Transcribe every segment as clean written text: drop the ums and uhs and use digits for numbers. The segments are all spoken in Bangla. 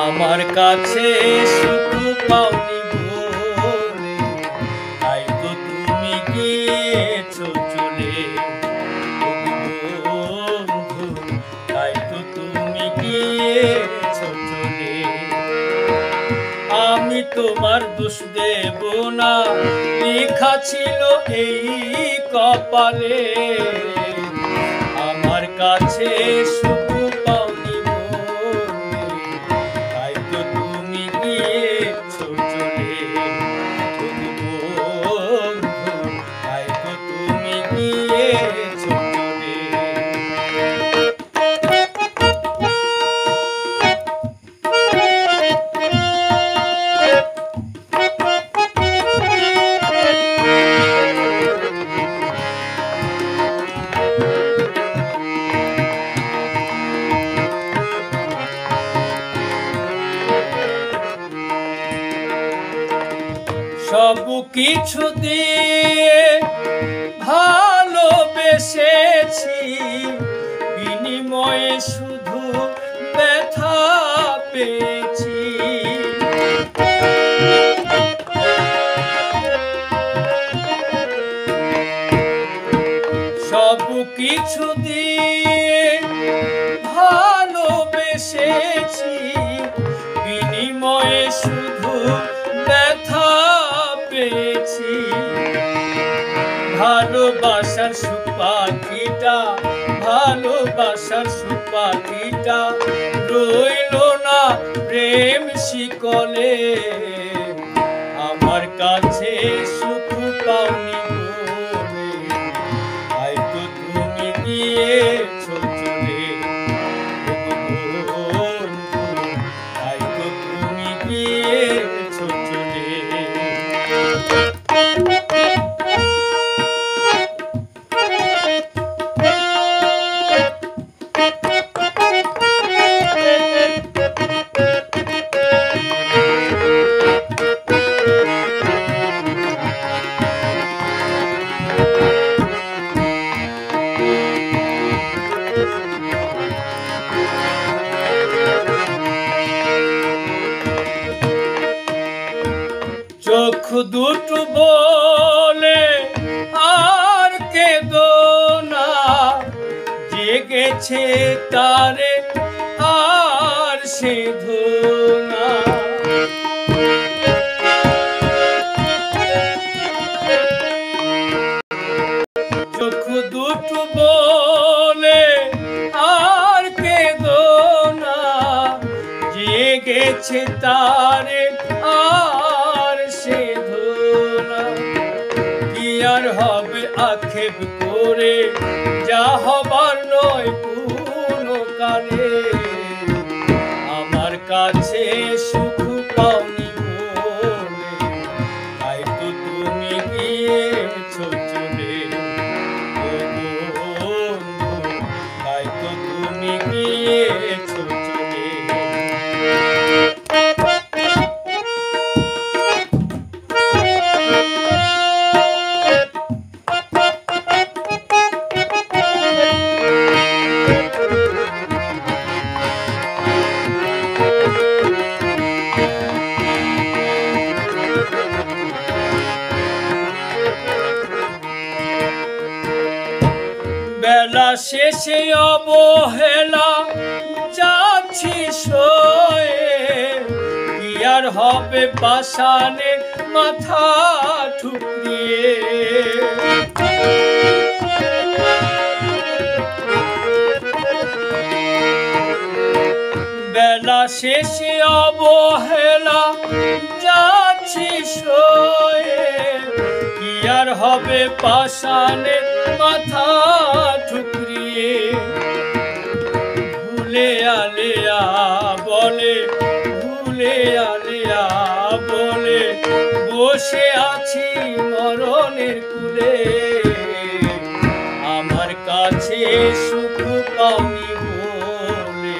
আমার কাছে সুখ পাওনি বলে তাই তো তুমি গিয়েছো চলে, বন্ধু তাই তো তুমি গিয়েছো চলে। আমি তোমার দোষ দেব না, লেখা ছিল এই কপালে। আমার কাছে সুখ পাওনি বলে তাই তো তুমি গিয়েছো চলে, বন্ধু তাই তো তুমি গিয়েছো চলে। সব কিছু দিয়ে ভালোবেসেছি, বিনিময়ে শুধু ব্যথা পেয়েছি। সব কিছু দিয়ে ভালোবেসেছি, বিনিময়ে শুধু ব্যথা পেয়েছি। ভালোবাসার সুপাখিটা, ভালোবাসার সুপাখিটা রইল না প্রেম শিকলে। আমার কাছে সুখ পাওনি বলে তাই তো তুমি গিয়েছো চলে, তাই তো তুমি গিয়েছো চলে। চোখ দুটো বলে আর কেঁদো না, জেগেছে তারে আর সেধো না। চোখ দুটো বলে আর কেঁদো না, জেগেছে তারে আর সেধো না। কি আর হবে আক্ষেপ করে, যা হবার নয় কোনো কালে। আমার কাছে সুখ পাওনি বলে তাই তো তুমি গিয়েছো চলে, বন্ধু তাই তো তুমি গিয়েছো চলে। বেলা শেষে অবহেলা যাচ্ছি সয়ে, কি আর হবে পাষাণে মাথা ঠুকরিয়ে। বেলা শেষে অবহেলা যাচ্ছি সয়ে, কি আর হবে পাষাণে মাথা ঠুকরিয়ে। ভুলে আলেয়া বলে, ভুলে আলেয়া বলে বসে আছি মরণের কুলে। আমার কাছে সুখ পাওনি বলে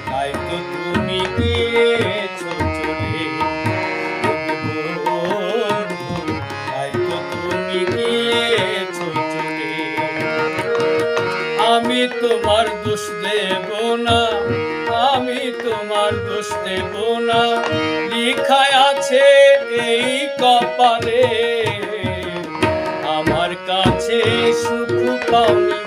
তাই তো তুমি গিয়েছো চলে, তাই তো তুমি গিয়েছো চলে। আমি তোমার দোষ দেব না, আমি তোমার দোষ দেব না, লিখায় আছে এই কপালে, আমার কাছে সুখ পাওনি